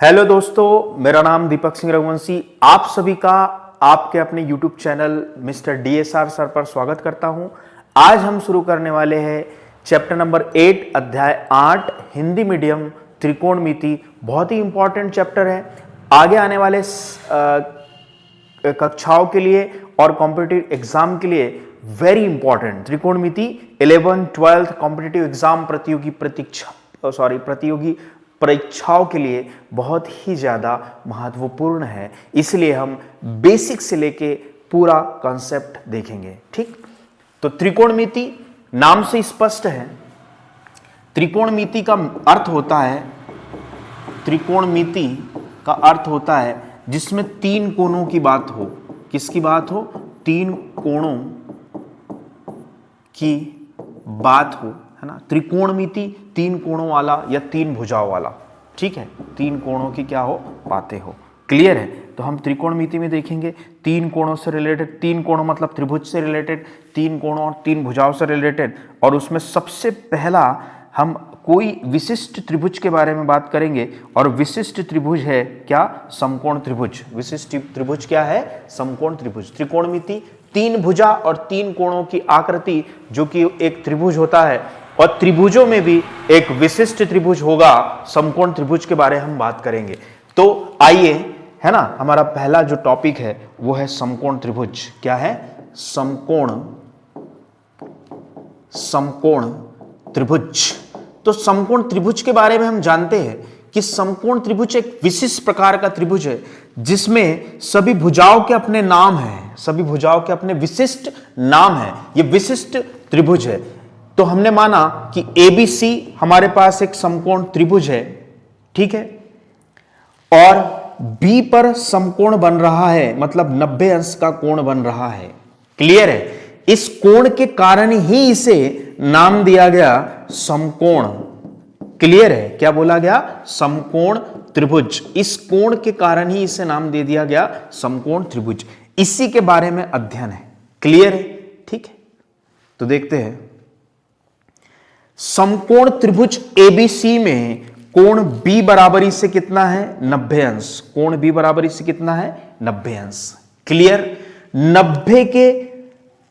Hello दोस्तों, मेरा नाम दीपक सिंह रघुवंशी। आप सभी का आपके अपने YouTube channel mister DSR sir पर स्वागत करता हूं। आज हम शुरू करने वाले हैं चैप्टर नंबर 8 अध्याय 8 हिंदी मीडियम त्रिकोणमिति। बहुत ही इंपॉर्टेंट चैप्टर है। आगे आने वाले कक्षाओं के लिए और कॉम्पिटिटिव एग्जाम के लिए वेरी इंपॉर्टेंट त्रिकोणमिति 11th 12th कॉम्पिटिटिव एग्जाम प्रतियोगी परीक्षाओं के लिए बहुत ही ज्यादा महत्वपूर्ण है। इसलिए हम बेसिक से लेके पूरा कॉन्सेप्ट देखेंगे। ठीक, तो त्रिकोणमिति नाम से स्पष्ट है। त्रिकोणमिति का अर्थ होता है, त्रिकोणमिति का अर्थ होता है जिसमें तीन कोणों की बात हो। किसकी बात हो? तीन कोणों की बात हो, है ना। त्रिकोणमिति तीन कोणों वाला या तीन भुजाओं वाला। ठीक है, तीन कोणों की क्या हो? बातें हो। क्लियर है? तो हम त्रिकोणमिति में देखेंगे तीन कोणों से रिलेटेड। तीन कोणों मतलब त्रिभुज से रिलेटेड, तीन कोणों और तीन भुजाओं से रिलेटेड। और उसमें सबसे पहला हम कोई विशिष्ट त्रिभुज के बारे में बात करेंगे। और विशिष्ट त्रिभुज है क्या? समकोण त्रिभुज। विशिष्ट त्रिभुज क्या है? समकोण त्रिभुज। त्रिकोणमिति तीन भुजा और तीन कोणों की आकृति जो कि एक त्रिभुज होता है, और त्रिभुजों में भी एक विशिष्ट त्रिभुज होगा, समकोण त्रिभुज के बारे में हम बात करेंगे। तो आइए, है ना, हमारा पहला जो टॉपिक है वो है समकोण त्रिभुज। क्या है? समकोण त्रिभुज। तो समकोण त्रिभुज के बारे में हम जानते हैं कि समकोण त्रिभुज एक विशिष्ट प्रकार का त्रिभुज है जिसमें सभी भुजाओं के अपने नाम हैं, सभी भुजाओं के अपने विशिष्ट नाम हैं। ये विशिष्ट त्रिभुज है। तो हमने माना कि ABC हमारे पास एक समकोण त्रिभुज है, ठीक है, और B पर समकोण बन रहा है, मतलब 90 अंश का कोण बन रहा है। क्लियर है? इस कोण के कारण ही इसे नाम दिया गया समकोण। क्लियर है? क्या बोला गया? समकोण त्रिभुज। इस कोण के कारण ही इसे नाम दे दिया गया समकोण त्रिभुज। इसी के बारे में अध्ययन है। क्लियर है? ठीक है, तो देखते हैं। समकोण त्रिभुज ABC में कोण B बराबरी से कितना है? 90 अंश। कोण B बराबरी से कितना है? 90 अंश। क्लियर? 90 के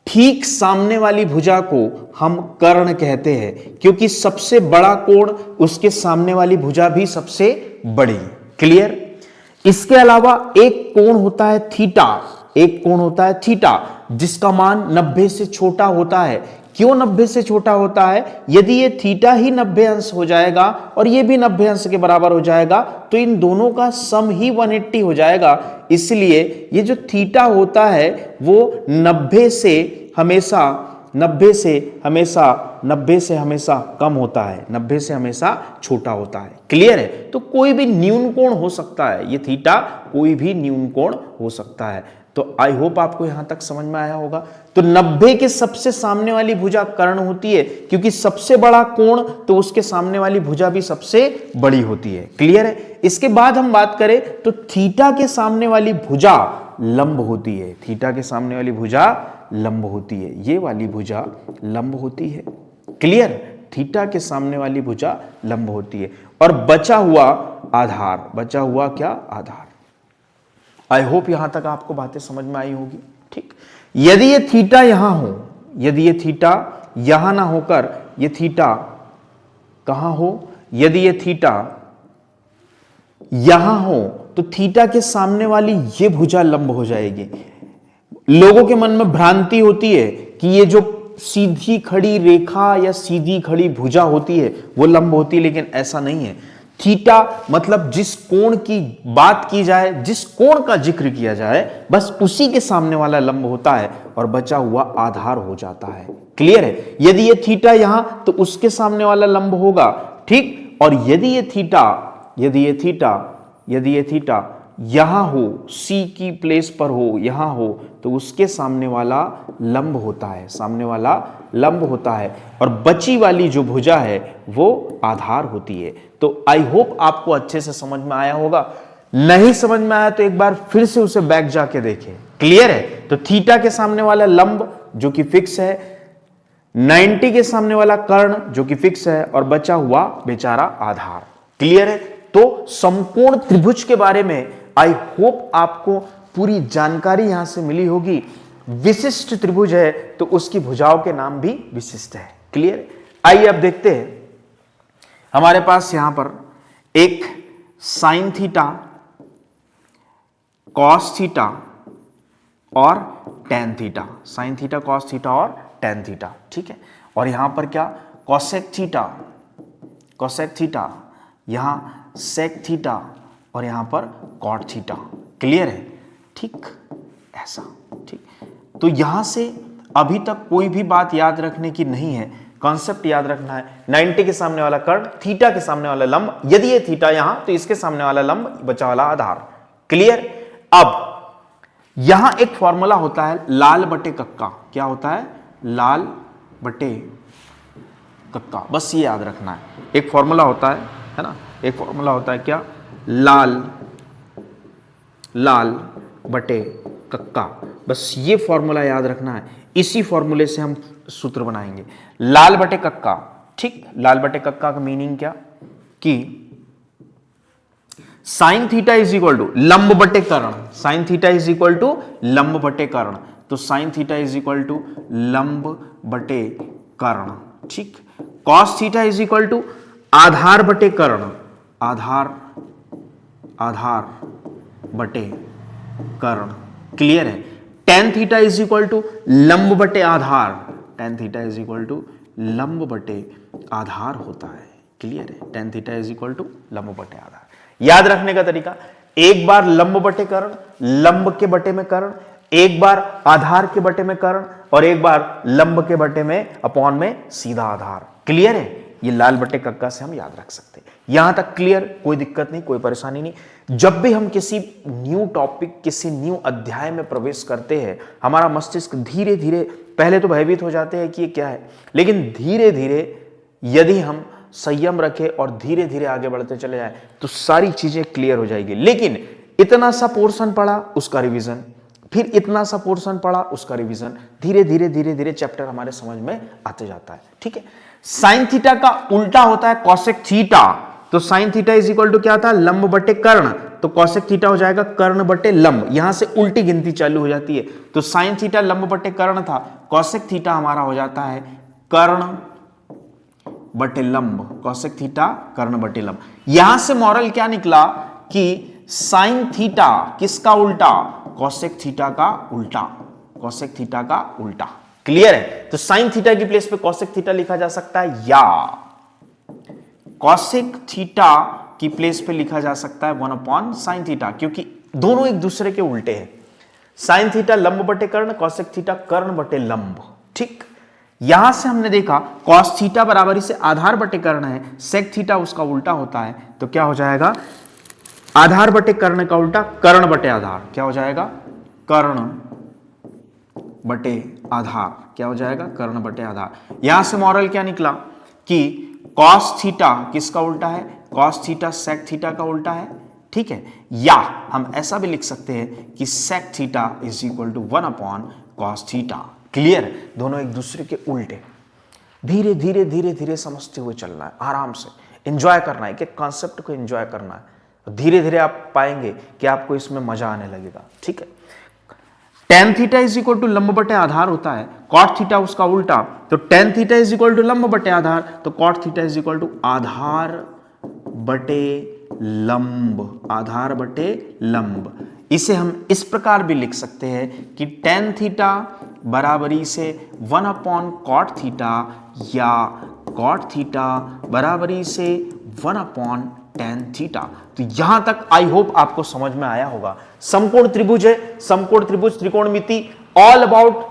ठीक सामने वाली भुजा को हम कर्ण कहते हैं, क्योंकि सबसे बड़ा कोण उसके सामने वाली भुजा भी सबसे बड़ी। क्लियर? इसके अलावा एक कोण होता है थीटा। एक कोण होता है थीटा जिसका मान 90 से छोटा होता है। क्यों 90 से छोटा होता है? यदि ये थीटा ही 90 अंश हो जाएगा और ये भी 90 अंश के बराबर हो जाएगा तो इन दोनों का सम ही 180 हो जाएगा। इसलिए ये जो थीटा होता है वो 90 से हमेशा कम होता है, 90 से हमेशा छोटा होता है। क्लियर है? तो कोई भी न्यून कोण हो सकता है, ये थीटा कोई भी न्यून कोण हो सकता है। तो आई होप आपको यहां तक समझ में आया होगा। तो 90 के सबसे सामने वाली भुजा कर्ण होती है, क्योंकि सबसे बड़ा कोण तो उसके सामने वाली भुजा भी सबसे बड़ी होती है। क्लियर है? इसके बाद हम बात करें तो थीटा के सामने वाली भुजा लंब होती है। थीटा के सामने वाली भुजा लंब होती है, ये वाली भुजा लंब होती है। क्लियर? थीटा के सामने वाली भुजा लंब होती है। और बचा हुआ आधार, बचा हुआ क्या? आधार। आई होप यहां तक आपको बातें समझ में आई होगी। ठीक, यदि ये थीटा यहां हो, यदि ये थीटा यहां ना होकर ये थीटा कहां हो? यदि ये थीटा यहां हो तो थीटा के सामने वाली ये भुजा लंब हो जाएगी। लोगों के मन में भ्रांति होती है कि ये जो सीधी खड़ी रेखा या सीधी खड़ी भुजा होती है वो लंब होती है, लेकिन ऐसा नहीं है। थीटा मतलब जिस कोण की बात की जाए, जिस कोण का जिक्र किया जाए, बस उसी के सामने वाला लंब होता है और बचा हुआ आधार हो जाता है। क्लियर है? यदि ये थीटा यहां तो उसके सामने वाला लंब होगा। ठीक, और यदि ये थीटा यहां हो, C की प्लेस पर हो, यहां हो, तो उसके सामने वाला लंब होता है, सामने वाला लंब होता है, और बची वाली जो भुजा है वो आधार होती है। तो आई होप आपको अच्छे से समझ में आया होगा। नहीं समझ में आया तो एक बार फिर से उसे बैक जाके देखें। क्लियर है? तो थीटा के सामने वाला लंब जो कि फिक्स है, 90 के सामने वाला कर्ण जो कि फिक्स है, और बचा हुआ बेचारा आधार। क्लियर है? तो समकोण त्रिभुज के बारे में आई होप आपको पूरी जानकारी यहां से मिली होगी। विशिष्ट त्रिभुज है तो उसकी भुजाओं के नाम भी विशिष्ट है। क्लियर? आइए अब देखते हैं, हमारे पास यहां पर एक साइन थीटा, कॉस थीटा और tan theta, sine theta, cos theta और टेन थीटा, ठीक है। और यहां पर क्या, कोसेक थीटा, कोसेक थीटा, यहां सेक थीटा और यहां पर कॉट थीटा। क्लियर है? ठीक, ऐसा, ठीक। तो यहां से अभी तक कोई भी बात याद रखने की नहीं है, कॉन्सेप्ट याद रखना है। 90 के सामने वाला कर्ण, थीटा के सामने वाला लंब, यदि ये थीटा यहां तो इसके सामने वाला लंब, बचा वाला आधार। क्लियर? अब यहां एक फॉर्मूला होता है लाल बटे कक्का। क्या होता है? लाल बटे कक्का, बस ये याद रखना है। एक फॉर्मूला होता है ना, एक फॉर्मूला होता है क्या, लाल, लाल बटे कक्का, बस ये फॉर्मूला याद रखना है। इसी फॉर्मूले से हम सूत्र बनाएंगे, लाल बटे कक्का। ठीक, लाल बटे कक्का का मीनिंग क्या, कि sine theta is equal to लंब बटे कर्ण, sine theta is equal to लंब बटे कर्ण, तो sine theta is equal to लंब बटे कर्ण। ठीक, cos theta is equal to आधार बटे कर्ण, आधार, आधार बटे कर्ण। क्लियर है? Tan theta is equal to लंब बटे आधार, tan theta is equal to लंब बटे आधार होता है। क्लियर है? Tan theta is equal to लंब बटे आधार। याद रखने का तरीका, एक बार लंब बटे कर्ण, लंब के बटे में कर्ण, एक बार आधार के बटे में कर्ण और एक बार लंब के बटे में अपॉन में सीधा आधार। क्लियर है? ये लाल बटे कक्का से हम याद रख सकते हैं। यहां तक क्लियर? कोई दिक्कत नहीं, कोई परेशानी नहीं। जब भी हम किसी न्यू टॉपिक, किसी न्यू अध्याय में प्रवेश करते हैं, हमारा मस्तिष्क धीरे धीरे, पहले तो भयभीत हो जाते हैं कि ये क्या है, लेकिन धीरे धीरे यदि हम संयम रखें और धीरे धीरे आगे बढ़ते चले जाए तो सारी चीजें क्लियर हो जाएगी। लेकिन इतना सा पोर्शन पढ़ा, उसका रिवीजन, फिर इतना सा पोर्शन पढ़ा, उसका रिवीजन, धीरे धीरे धीरे धीरे चैप्टर हमारे समझ में आते जाता है। ठीक है? साइन थीटा का उल्टा होता है कोसेक थीटा, तो sine theta is equal to क्या था, लंब बटे कर्ण, तो कोसेक थीटा हो जाएगा कर्ण बटे लंब। यहां से उल्टी गिनती चालू हो जाती है, तो साइन थीटा लंब बटे कर्ण था, कोसेक थीटा हमारा हो जाता है कर्ण बटे लंब, कोसेक थीटा कर्ण बटे लंब। यहां से मॉरल क्या निकला कि साइन थीटा किसका उल्टा, कोसेक थीटा का उल्टा, कोसेक थीटा का उल्टा। क्लियर है? तो साइन थीटा की प्लेस पे कोसेक थीटा लिखा जा सकता है, या कोसेक थीटा की प्लेस पे लिखा जा सकता है 1 अपॉन साइन थीटा, क्योंकि दोनों एक दूसरे के उल्टे हैं। साइन थीटा लंब बटे कर्ण, कोसेक थीटा कर्ण बटे लंब। ठीक, यहां से हमने देखा कॉस थीटा बराबरी से आधार बटे कर्ण है, सेक थीटा उसका उल्टा होता है, तो क्या हो जाएगा, आधार बटे कर्ण का उल्टा कर्ण बटे आधार। क्या हो जाएगा, कर्ण बटे आधार। क्या हो जाएगा, कर्ण बटे आधार। यहां से मॉरल क्या निकला कि कॉस थीटा किसका उल्टा है, कॉस थीटा सेक थीटा का उल्टा है। ठीक है? या हम ऐसा भी लिख सकते हैं कि sec theta is equal to 1 upon cos theta. Clear? दोनों एक दूसरे के उल्टे। धीरे धीरे धीरे धीरे समझते हुए चलना है, आराम से एंजॉय करना है, कि कॉन्सेप्ट को एंजॉय करना है। धीरे धीरे आप पाएंगे कि आपको इसमें मजा आने लगेगा। ठीक है? Tan theta is equal to लंब बटे आधार होता है, कॉट थीटा उसका उल्टा, तो tan theta is equal to लंब बटे आधार, तो cot theta is equal to आधार बटे लंब, आधार बटे लंब। इसे हम इस प्रकार भी लिख सकते हैं कि टेन थीटा बराबरी से 1 अपॉन कॉट थीटा, या कॉट थीटा बराबरी से 1 अपॉन टेन थीटा। तो यहां तक आई होप आपको समझ में आया होगा। समकोण त्रिभुज है, समकोण त्रिभुज, त्रिकोणमिति, all about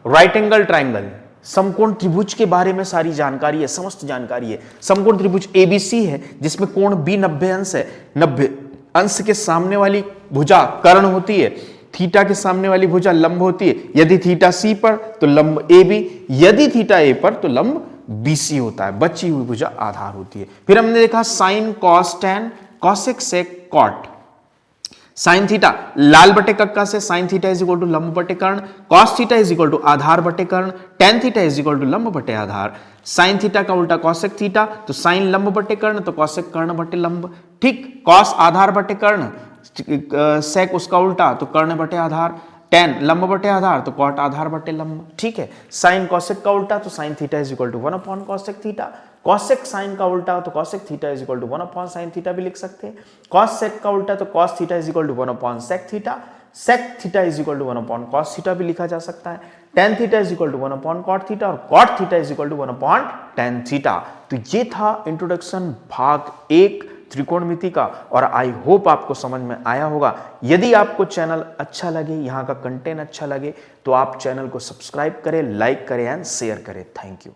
right angle triangle, समकोण त्रिभुज के बारे में सारी जानकारी है, समस्त जानकारी है। समकोण त्रिभुज एबीसी है, जिसमें कोण बी 90 अंश है, 90 अंश के सामने वाली भुजा कर्ण होती है, थीटा के सामने वाली भुजा लंब होती है। यदि थीटा सी पर तो लंब ए बी, यदि थीटा ए पर तो लंब बीसी होता है, बची हुई भुजा आधार होती है। फिर हमने देखा sine cos tan, cosec sec cot. Sine theta लाल बटे कक्का से sine theta is equal to लंब बटे कर्ण, cos theta is equal to आधार बटे कर्ण, tan theta is equal to लंब बटे आधार। साइन थीटा का उल्टा कॉसेक थीटा, तो साइन लंब बटे कर्ण तो कॉसेक कर्ण बटे लंब। ठीक, कॉस आधार बटे कर्ण, सेक उसका उल्टा तो कर्ण बटे आधार, टेन लंब बटे आधार तो कॉट आधार बटे लंब। ठीक है, साइन कॉसेक का उल्टा तो sine theta is equal to 1 upon cosec theta, cosec sine का उल्टा तो cosec theta is equal to 1 upon sine theta भी लिख सकते हैं। कॉस सेक का उल्टा तो cos theta is equal to 1 upon sec theta, sec theta is equal to 1 upon cos theta भी लिखा जा सकता है। Tan theta is equal to 1 upon cot theta और cot theta is equal to 1 upon tan theta. तो ये था introduction भाग 1 त्रिकोणमिति का, और आई होप आपको समझ में आया होगा। यदि आपको चैनल अच्छा लगे, यहाँ का कंटेंट अच्छा लगे, तो आप चैनल को सब्सक्राइब करें, लाइक करें एंड शेयर करें। Thank you.